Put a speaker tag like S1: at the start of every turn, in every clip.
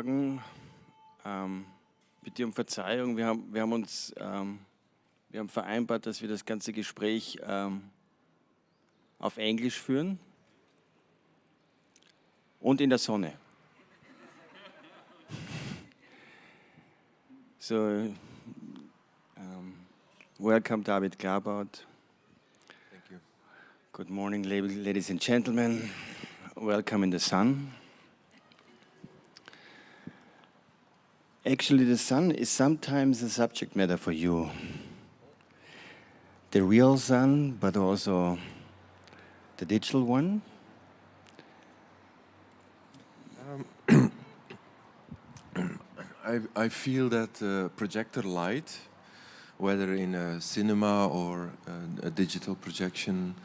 S1: Morgen. Bitte um Verzeihung. Wir haben vereinbart, dass wir das ganze Gespräch auf Englisch führen und in der Sonne. So, welcome, David Claerbout.
S2: Thank you.
S1: Good morning, ladies and gentlemen. Welcome in the sun. Actually, the sun is sometimes a subject matter for you. The real sun, but also the digital one.
S2: I feel that projector light, whether in a cinema or a digital projection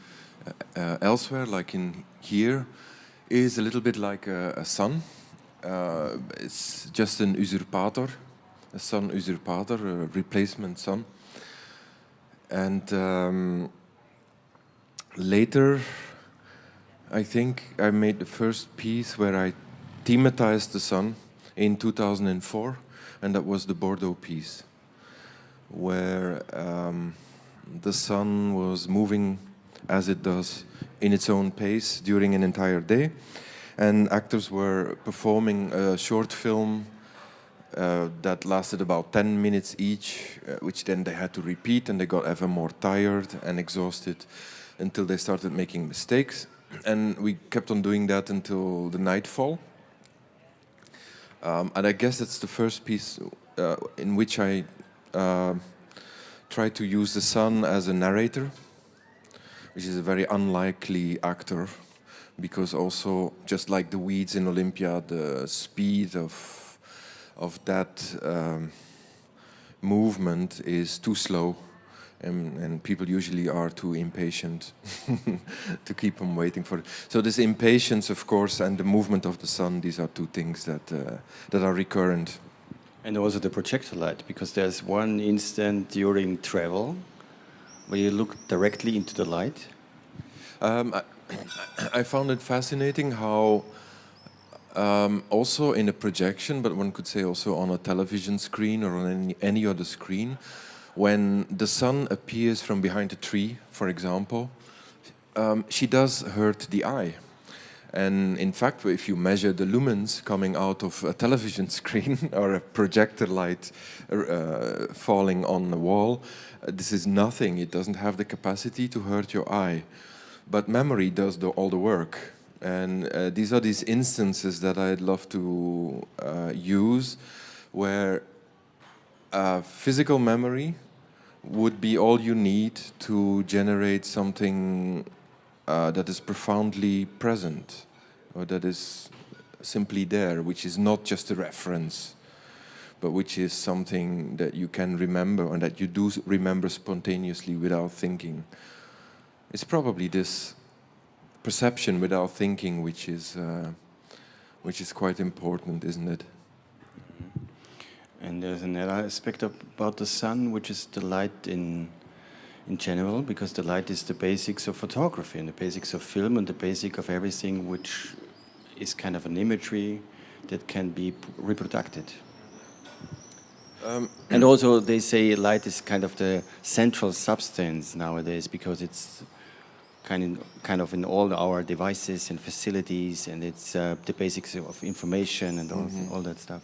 S2: elsewhere, like in here, is a little bit like a sun. It's just an usurpator, a sun usurpator, a replacement sun. And later, I think I made the first piece where I thematized the sun in 2004, and that was the Bordeaux piece, where the sun was moving as it does in its own pace during an entire day. And actors were performing a short film that lasted about 10 minutes each, which then they had to repeat, and they got ever more tired and exhausted until they started making mistakes. And we kept on doing that until the nightfall. And I guess that's the first piece in which I tried to use the sun as a narrator, which is a very unlikely actor, because also, just like the weeds in Olympia, the speed of that movement is too slow, and people usually are too impatient to keep on waiting for it. So this impatience, of course, and the movement of the sun, these are two things that are recurrent.
S1: And also the projector light, because there's one instant during travel where you look directly into the light.
S2: I found it fascinating how also in a projection, but one could say also on a television screen or on any other screen, when the sun appears from behind a tree, for example, she does hurt the eye. And in fact, if you measure the lumens coming out of a television screen or a projector light falling on the wall, this is nothing. It doesn't have the capacity to hurt your eye. But memory does all the work. And these are these instances that I'd love to use, where physical memory would be all you need to generate something that is profoundly present, or that is simply there, which is not just a reference, but which is something that you can remember and that you do remember spontaneously without thinking. It's probably this perception without thinking which is quite important, isn't it?
S1: And there's another aspect about the sun, which is the light in general, because the light is the basics of photography and the basics of film and the basic of everything which is kind of an imagery that can be reproduced. And also they say light is kind of the central substance nowadays, because it's kind of in all our devices and facilities, and it's the basics of information and all that stuff.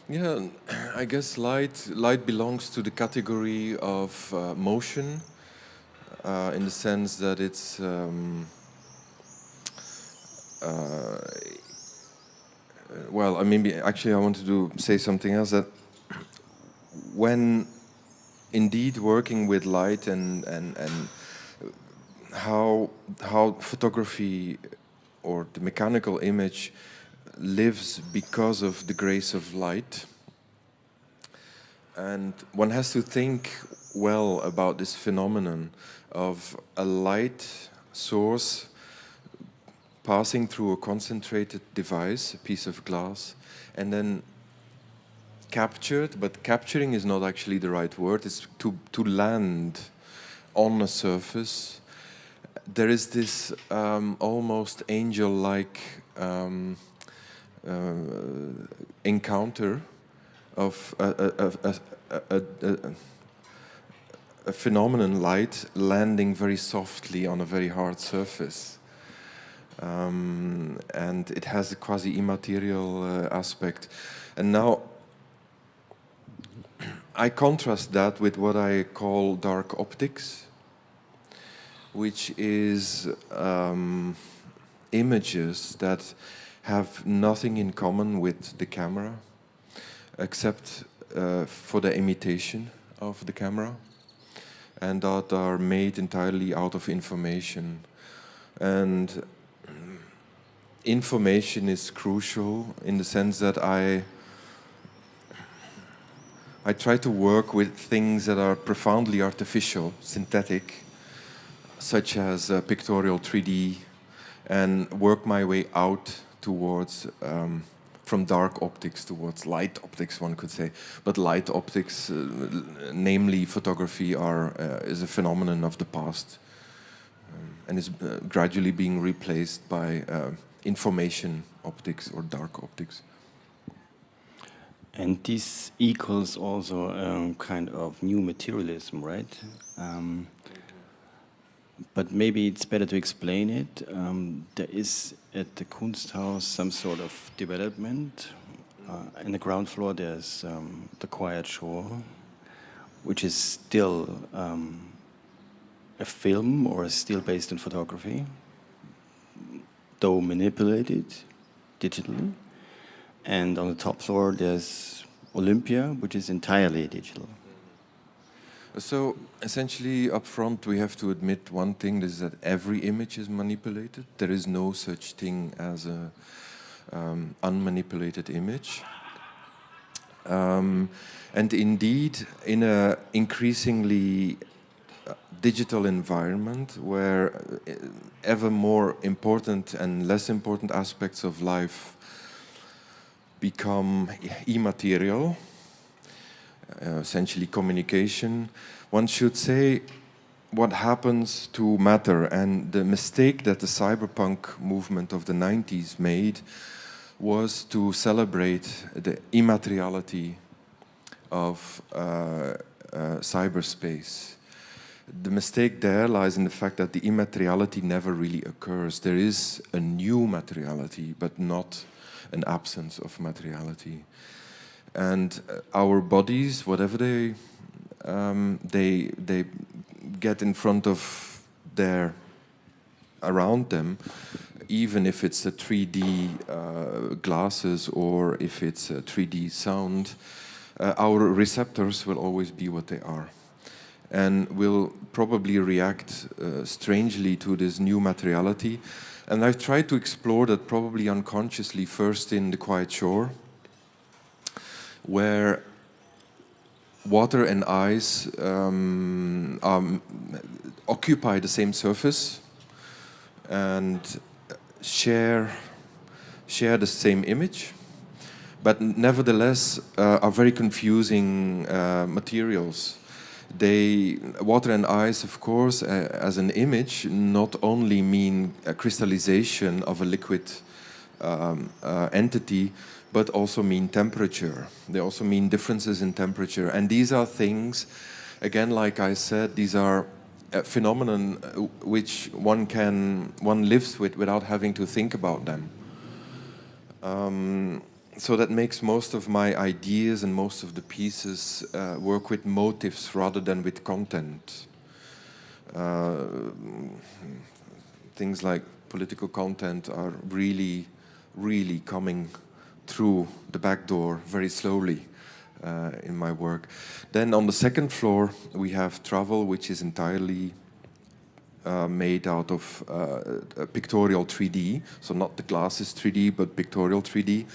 S2: Yeah, I guess light belongs to the category of motion, in the sense that it's well, I mean, actually, I wanted to say something else, that when indeed working with light and how photography or the mechanical image lives because of the grace of light. And one has to think well about this phenomenon of a light source passing through a concentrated device, a piece of glass, and then captured, but capturing is not actually the right word, it's to land on a surface. There is this almost angel-like encounter of a phenomenon, light, landing very softly on a very hard surface. And it has a quasi-immaterial aspect. And now I contrast that with what I call dark optics, which is images that have nothing in common with the camera, except for the imitation of the camera, and that are made entirely out of information. And information is crucial in the sense that I try to work with things that are profoundly artificial, synthetic, such as pictorial 3D, and work my way out towards, from dark optics towards light optics, one could say. But light optics, namely photography, is a phenomenon of the past, and is gradually being replaced by information optics or dark optics.
S1: And this equals also a kind of new materialism, right? But maybe it's better to explain it. There is at the Kunsthaus some sort of development. In the ground floor there's the Quiet Shore, which is still a film or a still based on photography, though manipulated digitally. And on the top floor there's Olympia, which is entirely digital.
S2: So essentially, up front, we have to admit one thing: is that every image is manipulated. There is no such thing as a unmanipulated image. And indeed, in an increasingly digital environment where ever more important and less important aspects of life become immaterial, essentially communication, one should say what happens to matter. And the mistake that the cyberpunk movement of the 90s made was to celebrate the immateriality of cyberspace. The mistake there lies in the fact that the immateriality never really occurs. There is a new materiality, but not an absence of materiality. And our bodies, whatever they get in front of around them, even if it's a 3D glasses or if it's a 3D sound, our receptors will always be what they are, and will probably react strangely to this new materiality. And I've tried to explore that probably unconsciously, first in the Quiet Shore, where water and ice occupy the same surface and share the same image, but nevertheless are very confusing materials. Water and ice, of course, as an image, not only mean a crystallization of a liquid entity, but also mean temperature. They also mean differences in temperature. And these are things, again, like I said, these are a phenomenon which one lives with without having to think about them. So that makes most of my ideas and most of the pieces work with motives rather than with content. Things like political content are really, really coming through the back door very slowly in my work. Then on the second floor we have travel, which is entirely made out of pictorial 3D, so not the glasses 3D, but pictorial 3D.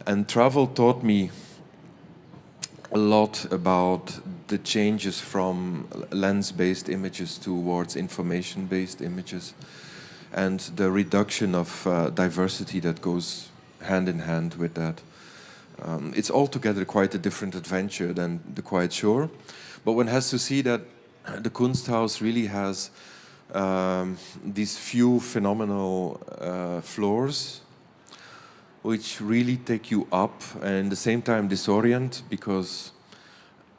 S2: And travel taught me a lot about the changes from lens-based images towards information-based images, and the reduction of diversity that goes hand in hand with that. It's altogether quite a different adventure than the Quiet Shore, but one has to see that the Kunsthaus really has these few phenomenal floors which really take you up and at the same time disorient because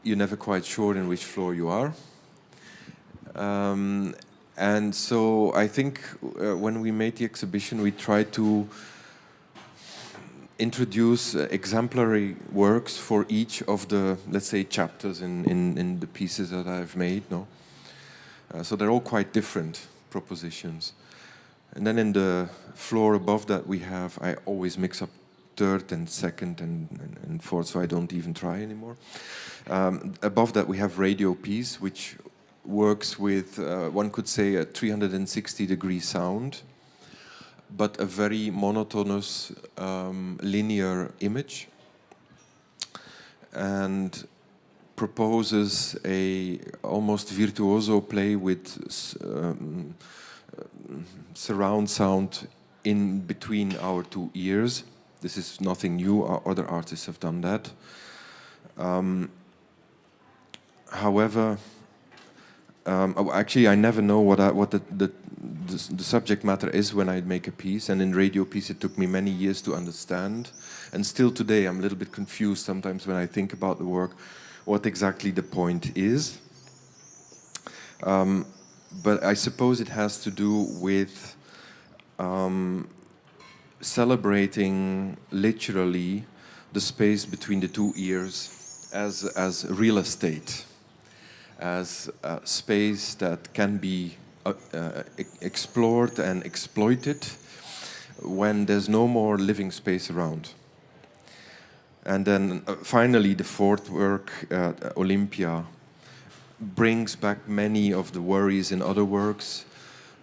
S2: you're never quite sure in which floor you are. And so I think when we made the exhibition, we tried to introduce exemplary works for each of the, let's say, chapters in the pieces that I've made. No, so they're all quite different propositions. And then in the floor above that we have, I always mix up third and second and fourth, so I don't even try anymore. Above that we have Radio Piece, which works with, one could say, a 360-degree sound, but a very monotonous, linear image, and proposes a almost virtuoso play with surround sound in between our two ears. This is nothing new, other artists have done that. However, actually I never know what the subject matter is when I make a piece, and in Radio Piece it took me many years to understand, and still today I'm a little bit confused sometimes when I think about the work, what exactly the point is. But I suppose it has to do with celebrating literally the space between the two ears as real estate, as a space that can be explored and exploited when there's no more living space around. And then finally the fourth work, Olympia, brings back many of the worries in other works,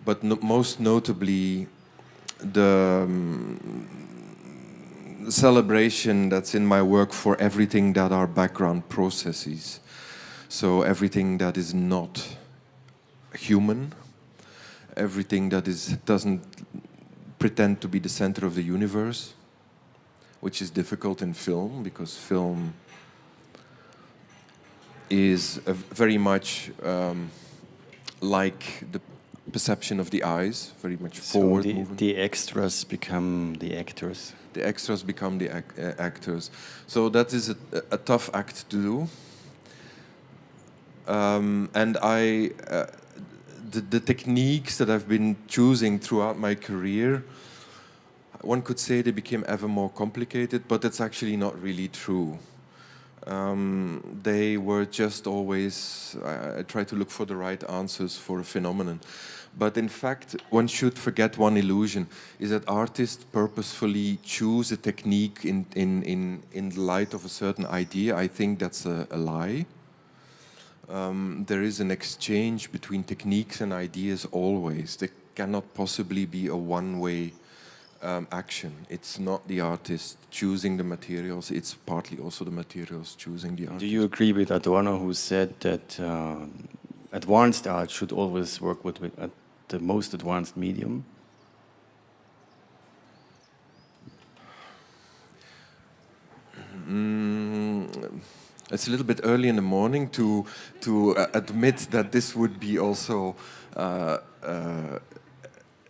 S2: but most notably the celebration that's in my work for everything that are background processes. So everything that is not human, everything that doesn't pretend to be the center of the universe, which is difficult in film because film is very much like the perception of the eyes, very much forward movement.
S1: The extras become the actors.
S2: The extras become the actors. So that is a tough act to do. And the techniques that I've been choosing throughout my career, one could say they became ever more complicated, but that's actually not really true. They were just always, I try to look for the right answers for a phenomenon. But in fact, one should forget one illusion, is that artists purposefully choose a technique in the light of a certain idea. I think that's a lie. There is an exchange between techniques and ideas always. There cannot possibly be a one-way action. It's not the artist choosing the materials, it's partly also the materials choosing the artist.
S1: Do you agree with Adorno, who said that advanced art should always work with the most advanced medium?
S2: It's a little bit early in the morning to admit that this would be also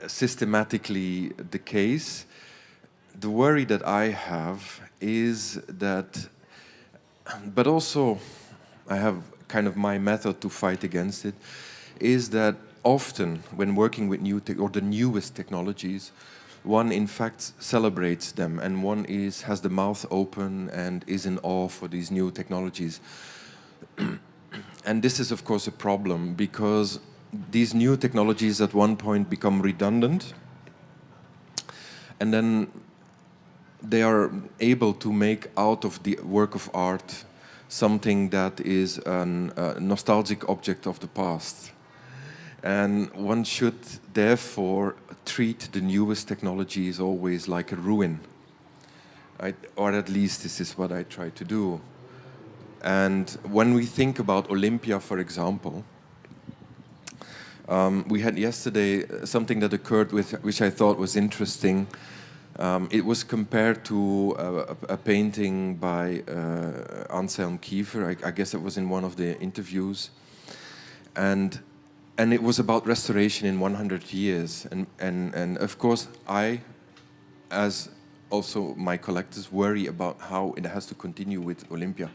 S2: systematically the case. The worry that I have is that, but also I have kind of my method to fight against it, is that often when working with or the newest technologies, one in fact celebrates them and one has the mouth open and is in awe for these new technologies. And this is of course a problem because these new technologies at one point become redundant, and then they are able to make out of the work of art something that is a nostalgic object of the past. And one should therefore treat the newest technologies always like a ruin. Or at least this is what I try to do. And when we think about Olympia, for example, we had yesterday something that occurred which I thought was interesting. It was compared to a painting by Anselm Kiefer. I guess it was in one of the interviews. And it was about restoration in 100 years. And of course, I, as also my collectors worry about how it has to continue with Olympia.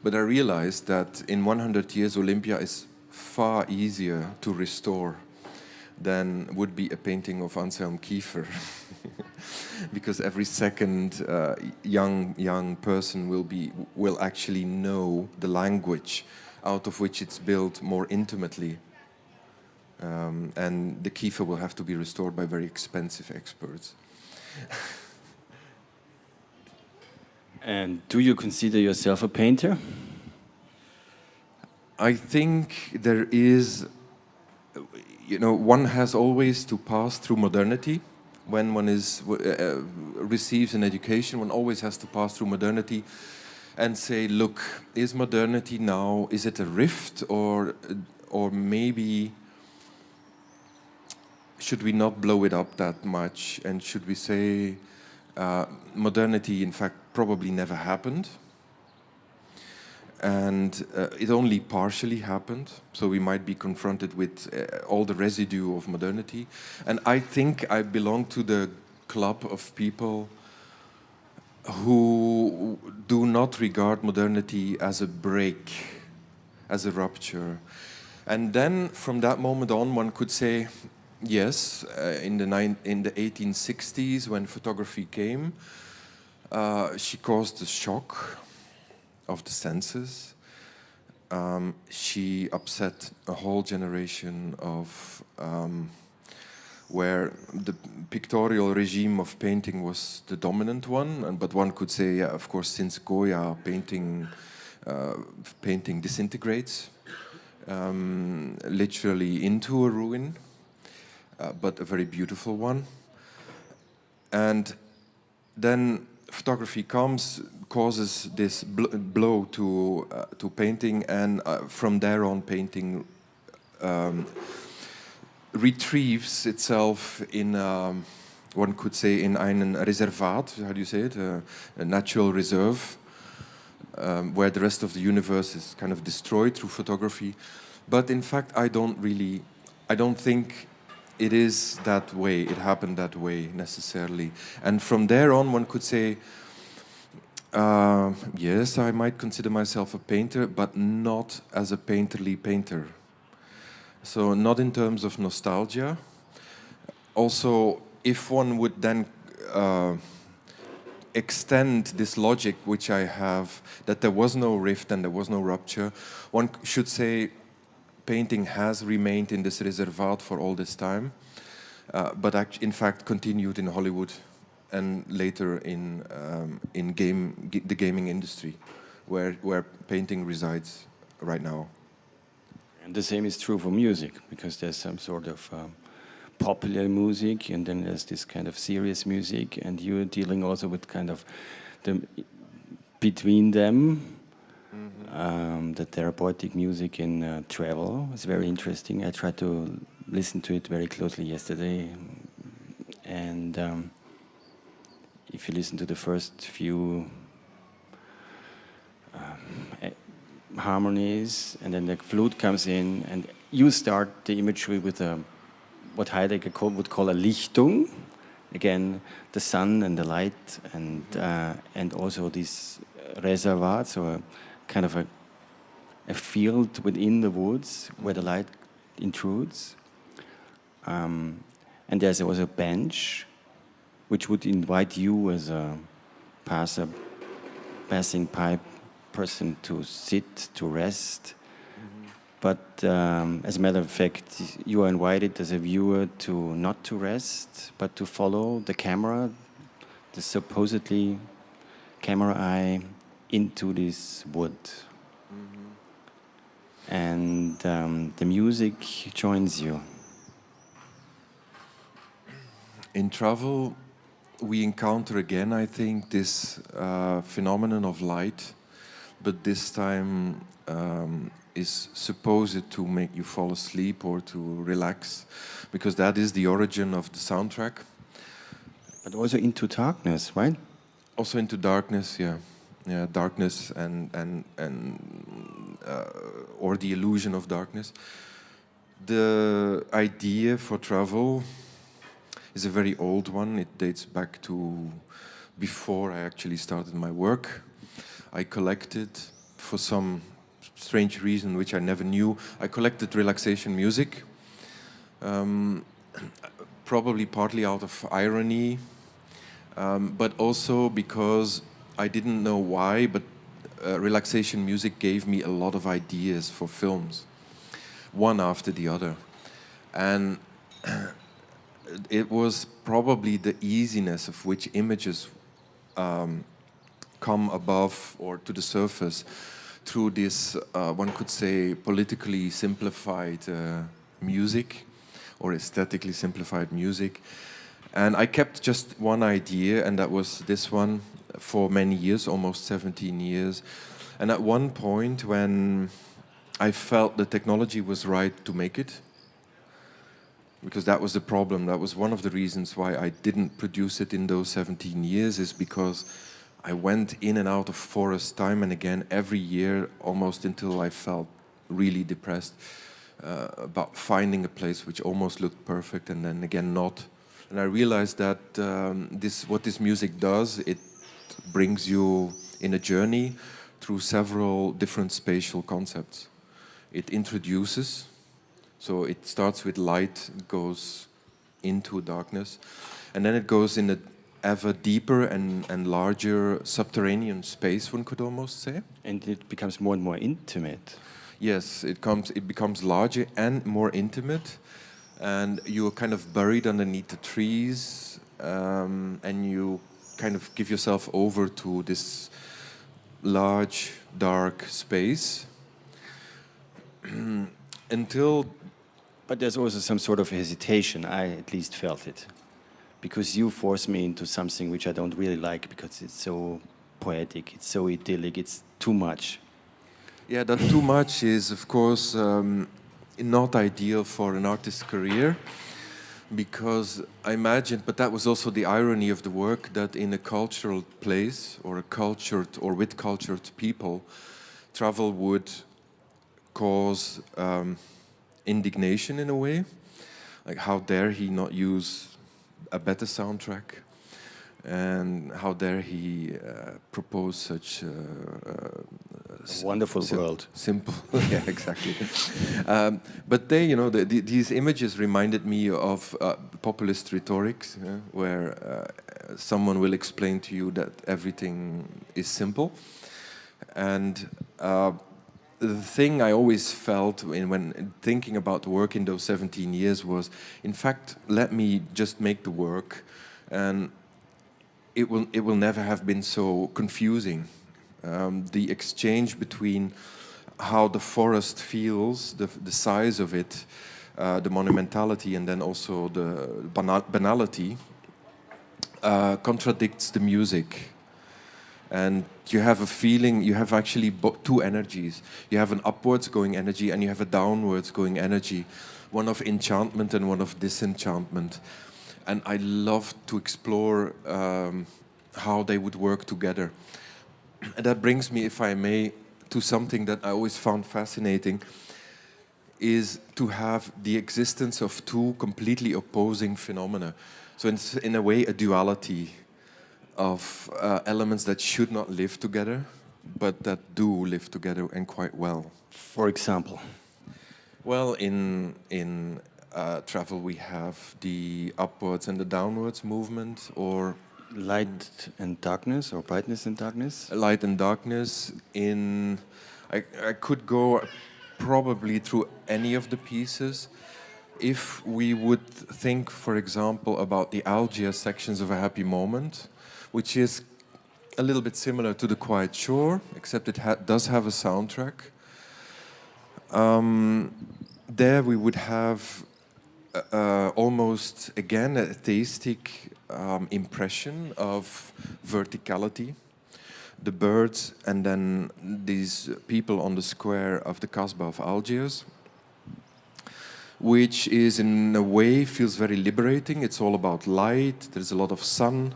S2: But I realized that in 100 years, Olympia is far easier to restore than would be a painting of Anselm Kiefer. Because every second young person will actually know the language out of which it's built more intimately. And the Kiefer will have to be restored by very expensive experts.
S1: And do you consider yourself a painter?
S2: I think there is, one has always to pass through modernity. When one receives an education, one always has to pass through modernity and say, look, is modernity now, is it a rift, or maybe should we not blow it up that much, and should we say modernity in fact probably never happened, and it only partially happened, so we might be confronted with all the residue of modernity. And I think I belong to the club of people who do not regard modernity as a break, as a rupture. And then from that moment on, one could say, yes, in the 1860s, when photography came, she caused a shock of the senses. She upset a whole generation of where the pictorial regime of painting was the dominant one, but one could say, yeah, of course, since Goya, painting disintegrates, literally into a ruin, but a very beautiful one. And then photography causes this blow to painting, and from there on, painting retrieves itself in, one could say, in einen Reservat, how do you say it, a natural reserve, where the rest of the universe is kind of destroyed through photography. But in fact, I don't think it is that way, it happened that way necessarily. And from there on, one could say, yes, I might consider myself a painter, but not as a painterly painter. So not in terms of nostalgia. Also, if one would then extend this logic which I have, that there was no rift and there was no rupture, one should say painting has remained in this reservat for all this time, but in fact continued in Hollywood and later in the gaming industry, where painting resides right now.
S1: And the same is true for music, because there's some sort of popular music, and then there's this kind of serious music, and you're dealing also with kind of between them. Mm-hmm. The therapeutic music in travel is very interesting. I tried to listen to it very closely yesterday, and if you listen to the first few harmonies, and then the flute comes in, and you start the imagery with what Heidegger would call a Lichtung, again the sun and the light, and also this reservoir, so a kind of a field within the woods where the light intrudes, and there's also a bench which would invite you as a passing by person to sit, to rest. Mm-hmm. But as a matter of fact, you are invited as a viewer not to rest, but to follow the camera, the supposedly camera eye, into this wood. Mm-hmm. And the music joins you.
S2: In travel, we encounter again, I think, this phenomenon of light, but this time is supposed to make you fall asleep or to relax, because that is the origin of the soundtrack.
S1: But also into darkness, right?
S2: Also into darkness, yeah, darkness and or the illusion of darkness. The idea for travel is a very old one. It dates back to before I actually started my work. I collected, for some strange reason which I never knew, I collected relaxation music, probably partly out of irony, but also because I didn't know why, but relaxation music gave me a lot of ideas for films, one after the other. And it was probably the easiness of which images come above or to the surface through this, one could say, politically simplified music or aesthetically simplified music. And I kept just one idea, and that was this one for many years, almost 17 years. And at one point when I felt the technology was right to make it, because that was the problem, that was one of the reasons why I didn't produce it in those 17 years, is because I went in and out of forest time and again every year, almost until I felt really depressed about finding a place which almost looked perfect and then again not. And I realized that what this music does, it brings you in a journey through several different spatial concepts. It introduces, so it starts with light, goes into darkness, and then it goes in a ever deeper and larger subterranean space, one could almost say.
S1: And it becomes more and more intimate.
S2: Yes, it becomes larger and more intimate, and you're kind of buried underneath the trees, and you kind of give yourself over to this large, dark space until...
S1: But there's also some sort of hesitation. I at least felt it. Because you force me into something which I don't really like because it's so poetic, it's so idyllic, it's too much.
S2: Yeah, that too much is, of course, not ideal for an artist's career, because I imagined, but that was also the irony of the work, that in a cultural place or a cultured or with cultured people, travel would cause indignation in a way. Like, how dare he not use a better soundtrack, and how dare he propose such
S1: a wonderful world.
S2: Simple, yeah, exactly. But they, these images reminded me of populist rhetorics, where someone will explain to you that everything is simple. And the thing I always felt when thinking about the work in those 17 years was, in fact, let me just make the work, and it will never have been so confusing. The exchange between how the forest feels, the size of it, the monumentality, and then also the banality, contradicts the music. And you have a feeling, you have actually two energies. You have an upwards going energy and you have a downwards going energy, one of enchantment and one of disenchantment. And I love to explore how they would work together. And that brings me, if I may, to something that I always found fascinating, is to have the existence of two completely opposing phenomena. So it's in a way a duality of elements that should not live together, but that do live together and quite well.
S1: For example?
S2: Well, in travel we have the upwards and the downwards movement, or
S1: light and darkness, or brightness and darkness?
S2: Light and darkness. I could go probably through any of the pieces. If we would think, for example, about the Algiers sections of A Happy Moment, which is a little bit similar to The Quiet Shore, except it does have a soundtrack. There we would have almost, again, a theistic impression of verticality. The birds and then these people on the square of the Kasbah of Algiers, which is in a way feels very liberating. It's all about light, there's a lot of sun,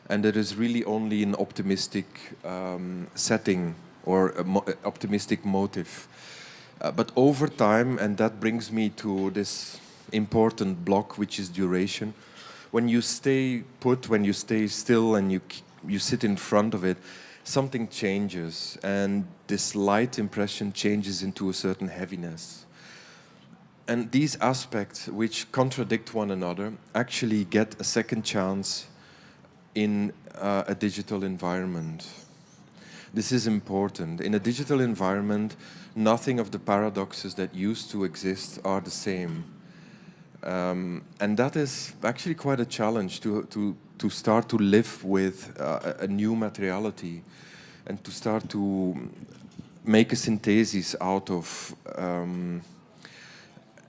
S2: and there is really only an optimistic setting or optimistic motive. But over time, and that brings me to this important block, which is duration. When you stay put, when you stay still and you you sit in front of it, something changes, and this light impression changes into a certain heaviness. And these aspects, which contradict one another, actually get a second chance in a digital environment. This is important. In a digital environment, nothing of the paradoxes that used to exist are the same. And that is actually quite a challenge to start to live with a new materiality and to start to make a synthesis out of...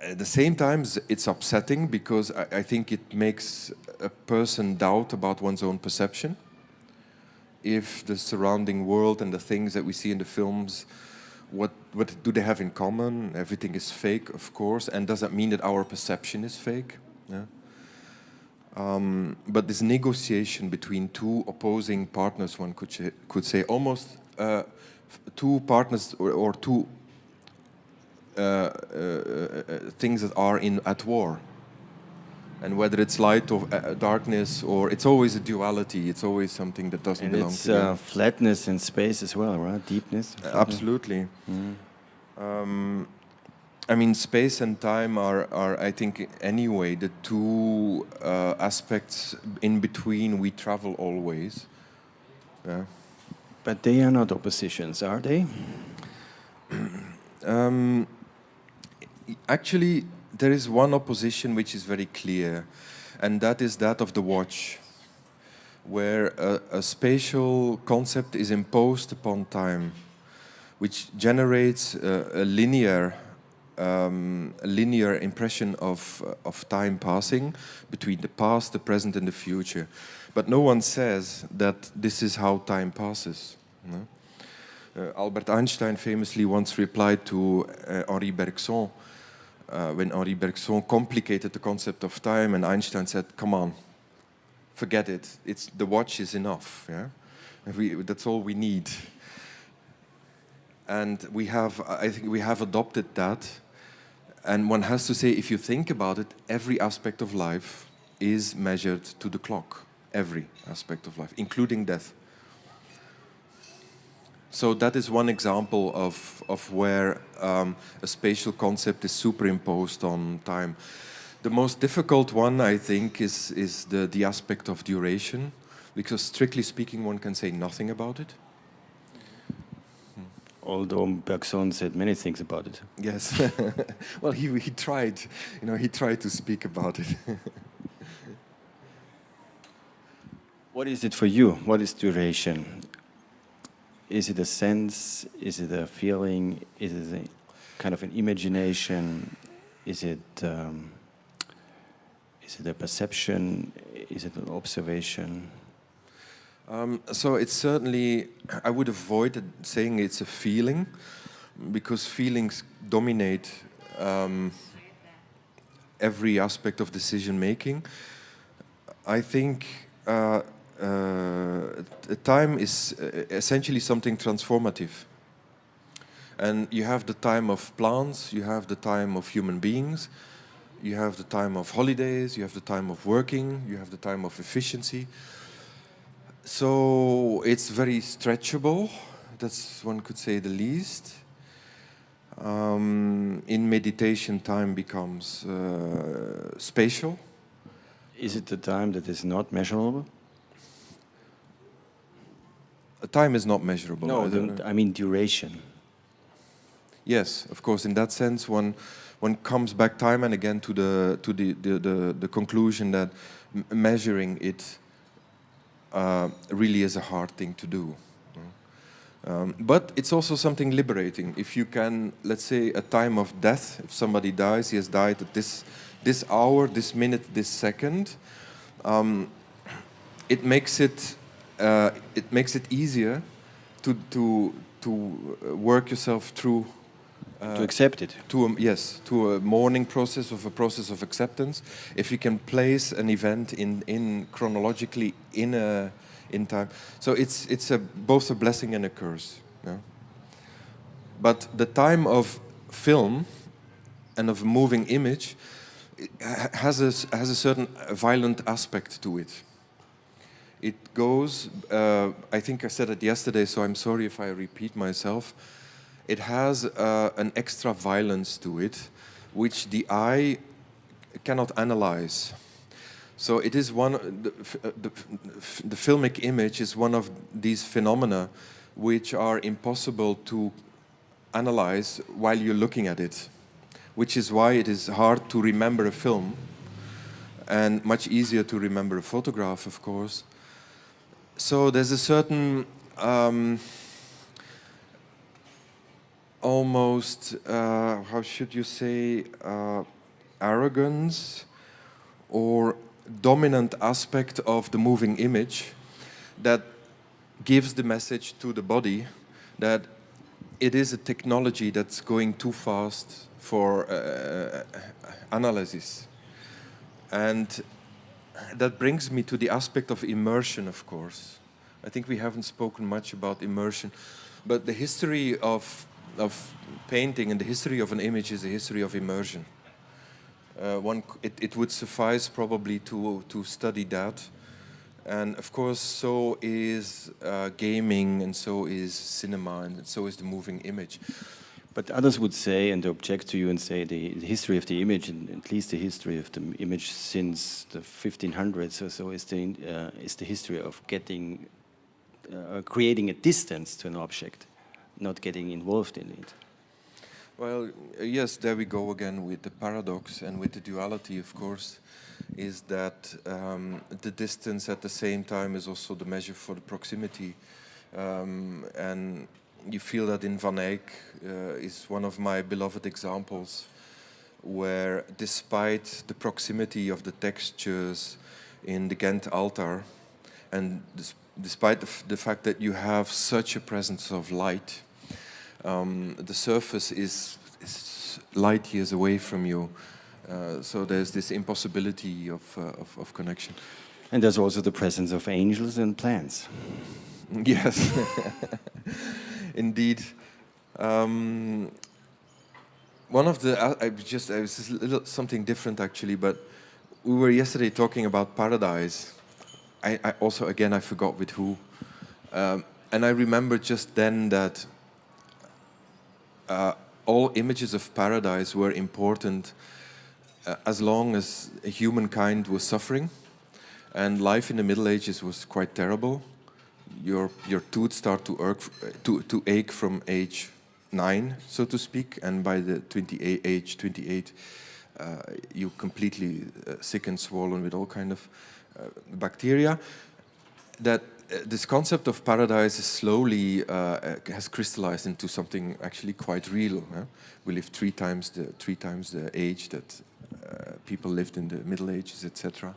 S2: at the same time, it's upsetting because I think it makes a person doubt about one's own perception. If the surrounding world and the things that we see in the films, what do they have in common? Everything is fake, of course, and does that mean that our perception is fake? Yeah. But this negotiation between two opposing partners, one could say almost two partners or two things that are at war. And whether it's light or darkness, or it's always a duality. It's always something that doesn't belong to you.
S1: It's flatness in space as well, right? Deepness.
S2: Absolutely. I mean, space and time are, I think, anyway, the two aspects in between we travel always. Yeah.
S1: But they are not oppositions, are they?
S2: Actually, there is one opposition which is very clear, and that is that of the watch, where a spatial concept is imposed upon time, which generates a linear impression of time passing between the past, the present, and the future. But no one says that this is how time passes. No? Albert Einstein famously once replied to Henri Bergson, when Henri Bergson complicated the concept of time, and Einstein said, "Come on, forget it. The watch is enough. Yeah, that's all we need." And I think we have adopted that. And one has to say, if you think about it, every aspect of life is measured to the clock. Every aspect of life, including death. So that is one example of where a spatial concept is superimposed on time. The most difficult one, I think, is the aspect of duration, because strictly speaking, one can say nothing about it.
S1: Although Bergson said many things about it.
S2: Yes. Well, he tried. He tried to speak about it.
S1: What is it for you? What is duration? Is it a sense? Is it a feeling? Is it a kind of an imagination? Is it a perception? Is it an observation?
S2: So it's certainly, I would avoid saying it's a feeling, because feelings dominate every aspect of decision making. I think time is essentially something transformative. And you have the time of plants, you have the time of human beings, you have the time of holidays, you have the time of working, you have the time of efficiency. So it's very stretchable, that's one could say the least. In meditation, time becomes spatial.
S1: Is it the time that is not measurable?
S2: Time is not measurable.
S1: No, I mean duration.
S2: Yes, of course. In that sense, one comes back time and again to the conclusion that measuring it really is a hard thing to do. But it's also something liberating. If you can, let's say, a time of death, if somebody dies, he has died at this hour, this minute, this second, it makes it easier to work yourself through.
S1: To accept it.
S2: To a mourning process, a process of acceptance. If you can place an event in chronologically in time, so it's both a blessing and a curse. Yeah? But the time of film and of moving image has a certain violent aspect to it. It goes, I think I said it yesterday, so I'm sorry if I repeat myself. It has an extra violence to it, which the eye cannot analyze. So it is the filmic image is one of these phenomena which are impossible to analyze while you're looking at it, which is why it is hard to remember a film and much easier to remember a photograph, of course. So there's a certain almost, how should you say, arrogance or dominant aspect of the moving image that gives the message to the body that it is a technology that's going too fast for analysis. And that brings me to the aspect of immersion, of course. I think we haven't spoken much about immersion, but the history of painting and the history of an image is the history of immersion. It would suffice probably to study that. And of course, so is gaming, and so is cinema, and so is the moving image.
S1: But others would say and object to you and say the history of the image, and at least the history of the image since the 1500s or so, is the history of creating a distance to an object, not getting involved in it.
S2: Well, yes, there we go again with the paradox and with the duality, of course, is that the distance at the same time is also the measure for the proximity. And you feel that in Van Eyck is one of my beloved examples, where despite the proximity of the textures in the Ghent altar, and despite the fact that you have such a presence of light, the surface is light years away from you. So there's this impossibility of connection.
S1: And there's also the presence of angels and plants.
S2: Yes, indeed. One of the I was just a little something different actually, but we were yesterday talking about paradise. I also again I forgot with who, and I remember just then that all images of paradise were important as long as humankind was suffering, and life in the Middle Ages was quite terrible. Your tooth start to ache from age 9, so to speak, and by the age 28, you completely sick and swollen with all kind of bacteria. That this concept of paradise is slowly has crystallized into something actually quite real. We live three times the age that people lived in the Middle Ages, etc.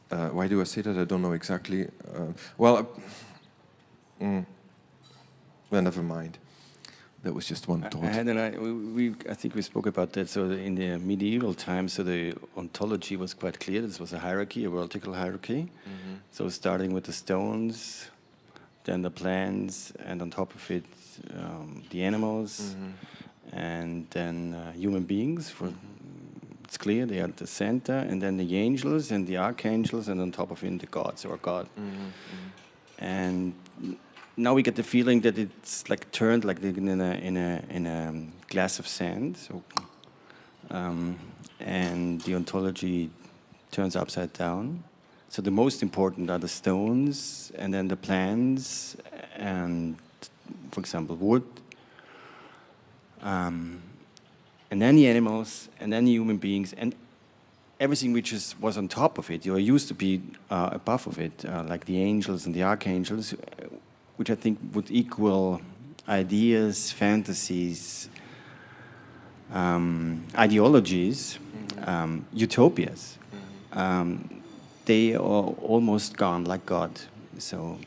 S2: Why do I say that? I don't know exactly. Well, never mind. That was just one thought.
S1: I think we spoke about that. So in the medieval times, so the ontology was quite clear. This was a hierarchy, a vertical hierarchy. Mm-hmm. So starting with the stones, then the plants, and on top of it, the animals, mm-hmm. and then human beings. It's clear they are at the center, and then the angels and the archangels, and on top of it, the gods or God. Mm-hmm. And now we get the feeling that it's like turned like in a glass of sand. So, and the ontology turns upside down. So the most important are the stones, and then the plants, and for example wood, and then the animals, and then the human beings, and everything which was on top of it, or used to be above of it, like the angels and the archangels, which I think would equal ideas, fantasies, ideologies, mm-hmm. Utopias. Mm-hmm. They are almost gone, like God. So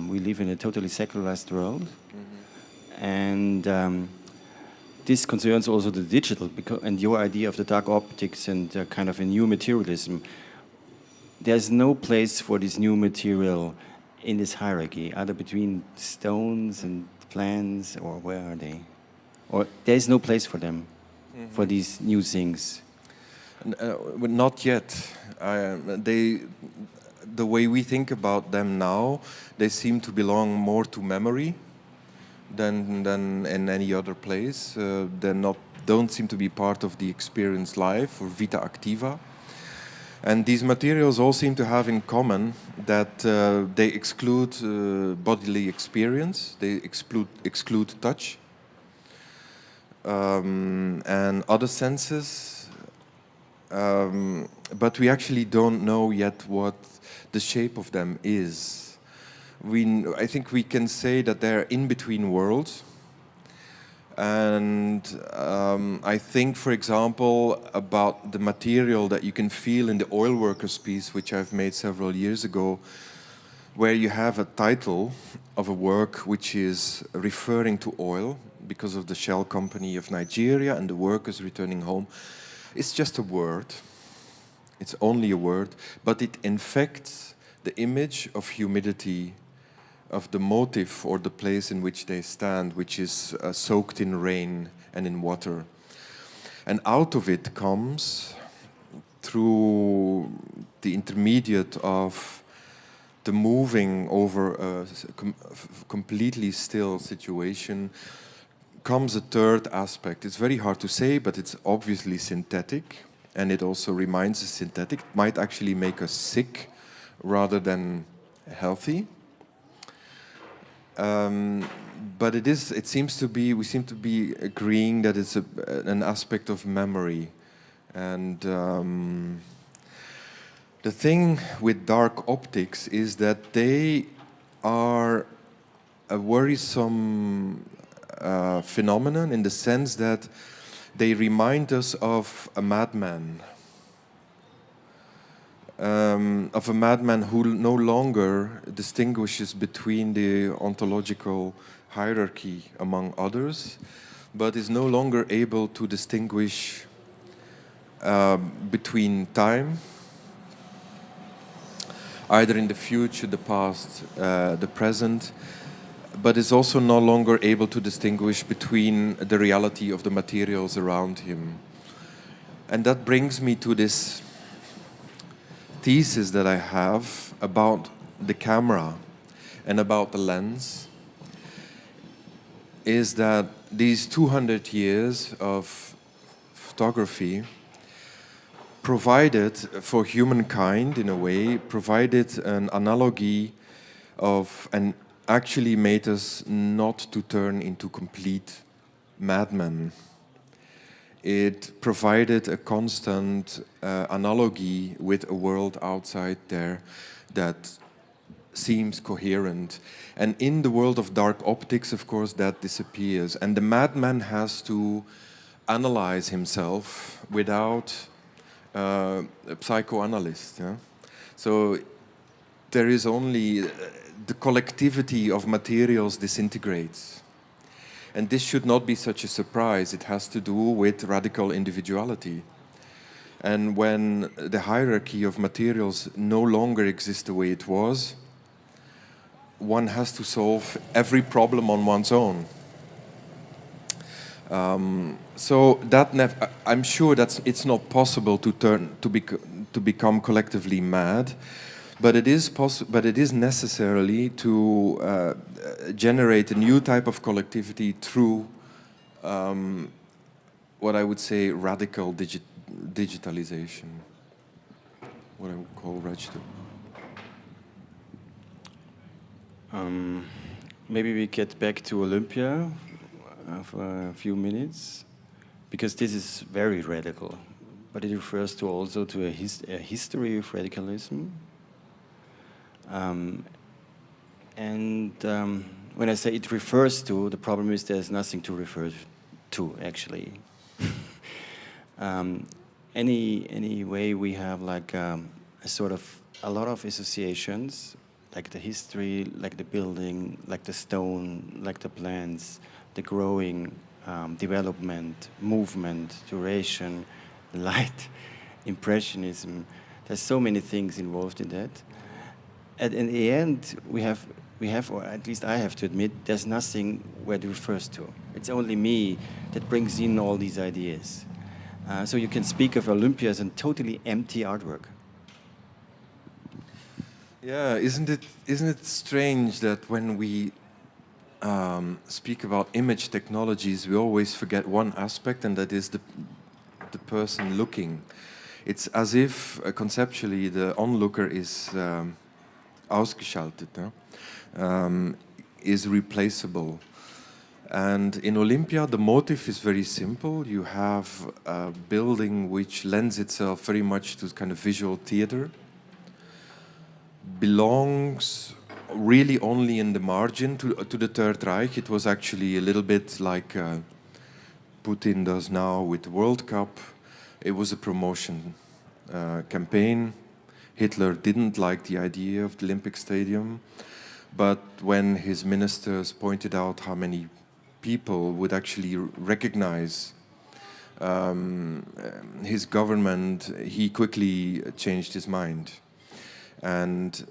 S1: we live in a totally secularized world, mm-hmm. and this concerns also the digital, and your idea of the dark optics and kind of a new materialism. There's no place for this new material in this hierarchy, either between stones and plants, or where are they? Or there's no place for them, mm-hmm. for these new things.
S2: Not yet. The way we think about them now, they seem to belong more to memory than in any other place. Don't seem to be part of the experienced life or vita activa. And these materials all seem to have in common that they exclude bodily experience, they exclude touch, and other senses. But we actually don't know yet what the shape of them is. I think we can say that they're in between worlds. And I think, for example, about the material that you can feel in the oil workers piece, which I've made several years ago, where you have a title of a work which is referring to oil because of the Shell company of Nigeria and the workers returning home. It's just a word. It's only a word, but it infects the image of humidity, of the motive or the place in which they stand, which is soaked in rain and in water. And out of it comes, through the intermediate of the moving over a completely still situation, comes a third aspect. It's very hard to say, but it's obviously synthetic, and it also reminds us synthetic. It might actually make us sick rather than healthy. But we seem to be agreeing that it's an aspect of memory. And the thing with dark optics is that they are a worrisome phenomenon in the sense that they remind us of a madman. Of a madman who no longer distinguishes between the ontological hierarchy among others, but is no longer able to distinguish between time, either in the future, the past, the present, but is also no longer able to distinguish between the reality of the materials around him. And that brings me to this thesis that I have about the camera and about the lens, is that these 200 years of photography provided for humankind, in a way, provided an analogy of, and actually made us not to turn into complete madmen. It provided a constant analogy with a world outside there that seems coherent. And in the world of dark optics, of course, that disappears. And the madman has to analyze himself without a psychoanalyst. Yeah? So there is only the collectivity of materials disintegrates. And this should not be such a surprise. It has to do with radical individuality. And when the hierarchy of materials no longer exists the way it was, one has to solve every problem on one's own. So that I'm sure that it's not possible to become collectively mad, but it is necessarily to generate a new type of collectivity through what I would say radical digitalization, what I would call regital.
S1: Maybe we get back to Olympia for a few minutes, because this is very radical, but it refers to also to a history of radicalism. When I say it refers to, the problem is there's nothing to refer to, actually. Anyway, we have like a lot of associations, like the history, like the building, like the stone, like the plants, the growing, development, movement, duration, light, impressionism. There's so many things involved in that. And in the end, we have, or at least I have to admit, there's nothing where it refers to. It's only me that brings in all these ideas. So you can speak of Olympia as a totally empty artwork.
S2: Yeah, isn't it strange that when we speak about image technologies, we always forget one aspect, and that is the person looking. It's as if conceptually the onlooker is ausgeschaltet, is replaceable. And in Olympia, the motive is very simple. You have a building which lends itself very much to kind of visual theater, belongs really only in the margin to the Third Reich. It was actually a little bit like Putin does now with the World Cup. It was a promotion campaign. Hitler didn't like the idea of the Olympic Stadium, but when his ministers pointed out how many people would actually recognize his government, he quickly changed his mind. And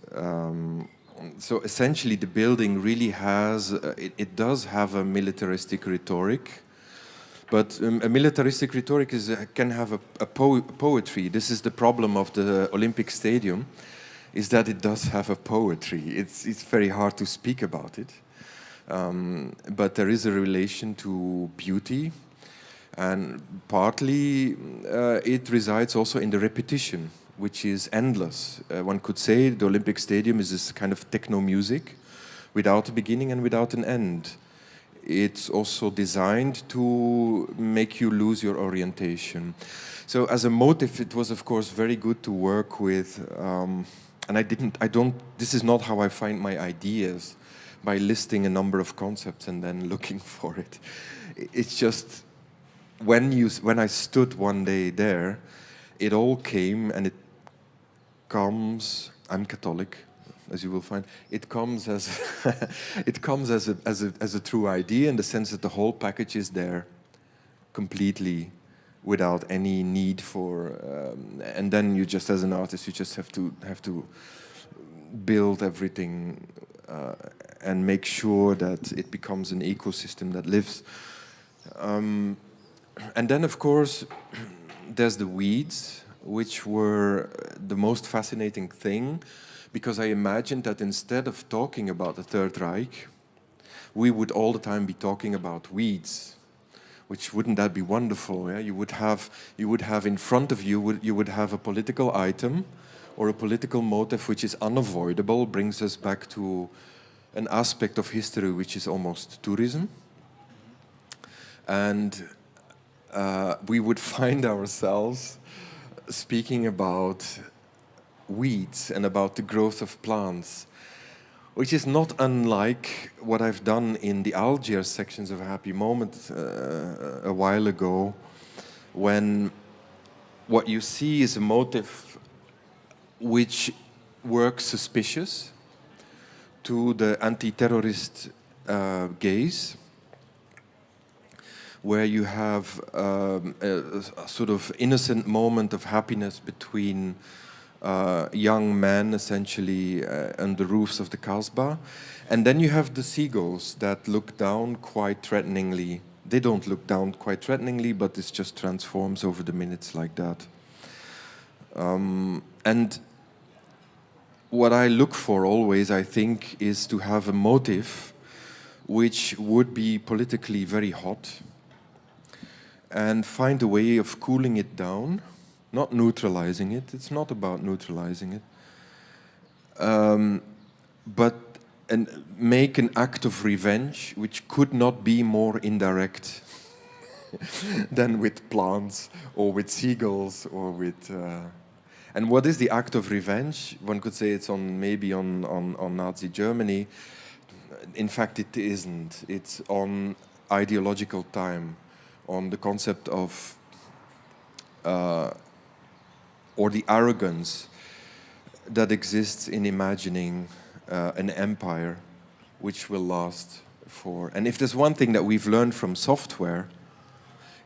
S2: so essentially the building really has, it does have a militaristic rhetoric, but a militaristic rhetoric can have a poetry. This is the problem of the Olympic Stadium, is that it does have a poetry. It's very hard to speak about it. But there is a relation to beauty, and partly it resides also in the repetition, which is endless. One could say the Olympic Stadium is this kind of techno music without a beginning and without an end. It's also designed to make you lose your orientation. So as a motive, it was of course very good to work with, and this is not how I find my ideas, by listing a number of concepts and then looking for it. It's just, when I stood one day there, it all came, and it comes, I'm Catholic, as you will find, it comes as it comes as a true idea, in the sense that the whole package is there completely without any need for and then you just, as an artist, you just have to build everything and make sure that it becomes an ecosystem that lives. And then of course there's the weeds, which were the most fascinating thing, because I imagined that instead of talking about the Third Reich, we would all the time be talking about weeds. Which, wouldn't that be wonderful? Yeah? You would have in front of you, you would have a political item or a political motive which is unavoidable, brings us back to an aspect of history which is almost tourism. And we would find ourselves speaking about weeds and about the growth of plants, which is not unlike what I've done in the Algiers sections of A Happy Moment a while ago, when what you see is a motive which works suspicious to the anti-terrorist gaze, where you have a sort of innocent moment of happiness between young men, essentially, on the roofs of the Kasbah. And then you have the seagulls that look down quite threateningly. They don't look down quite threateningly, but it just transforms over the minutes like that. And what I look for always, I think, is to have a motive which would be politically very hot, and find a way of cooling it down, not neutralizing it. It's not about neutralizing it. But make an act of revenge which could not be more indirect than with plants or with seagulls or with... And what is the act of revenge? One could say it's maybe on Nazi Germany. In fact, it isn't. It's on ideological time, on the concept of or the arrogance that exists in imagining an empire which will last for... And if there's one thing that we've learned from software,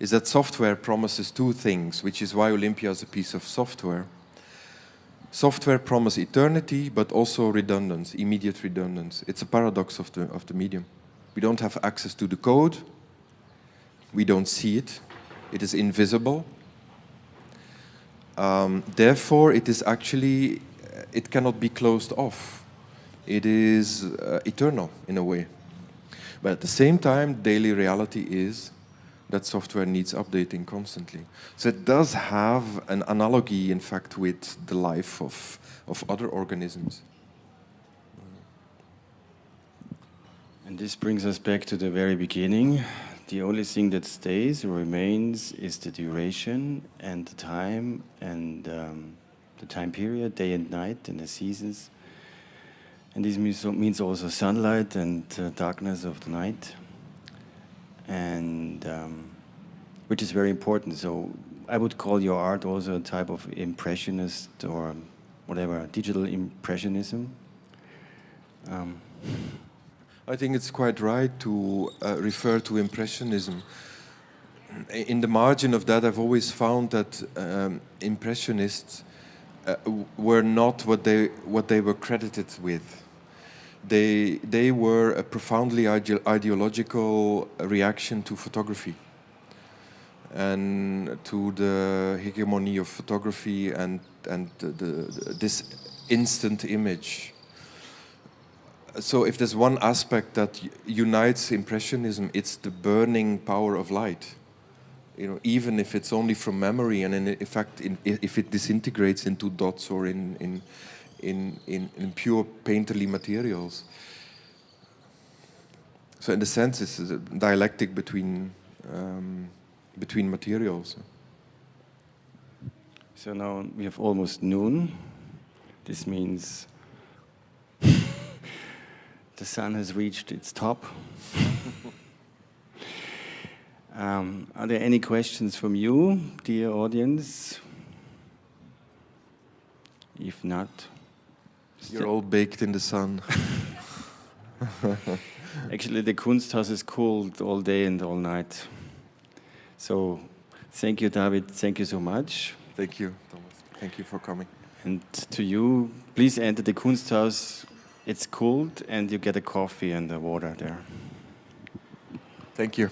S2: is that software promises two things, which is why Olympia is a piece of software. Software promises eternity, but also redundance, immediate redundance. It's a paradox of the medium. We don't have access to the code. We don't see it. It is invisible. Therefore, it is actually, it cannot be closed off. It is eternal in a way. But at the same time, daily reality is that software needs updating constantly. So it does have an analogy, in fact, with the life of other organisms.
S1: And this brings us back to the very beginning. The only thing that stays or remains is the duration and the time period, day and night, and the seasons. And this means also sunlight and darkness of the night, and which is very important. So I would call your art also a type of impressionist or whatever, digital impressionism.
S2: I think it's quite right to refer to Impressionism. In the margin of that, I've always found that Impressionists were not what they were credited with. They were a profoundly ideological reaction to photography and to the hegemony of photography and this instant image. So if there's one aspect that unites Impressionism, it's the burning power of light. You know, even if it's only from memory, and in fact, if it disintegrates into dots or in pure painterly materials. So in the sense, it's a dialectic between materials.
S1: So now we have almost noon. This means the sun has reached its top. Are there any questions from you, dear audience? If not,
S2: you're all baked in the sun.
S1: Actually, the Kunsthaus is cold all day and all night. So, thank you, David. Thank you so much.
S2: Thank you, Thomas. Thank you for coming.
S1: And to you, please enter the Kunsthaus. It's cold, and you get a coffee and a water there.
S2: Thank you.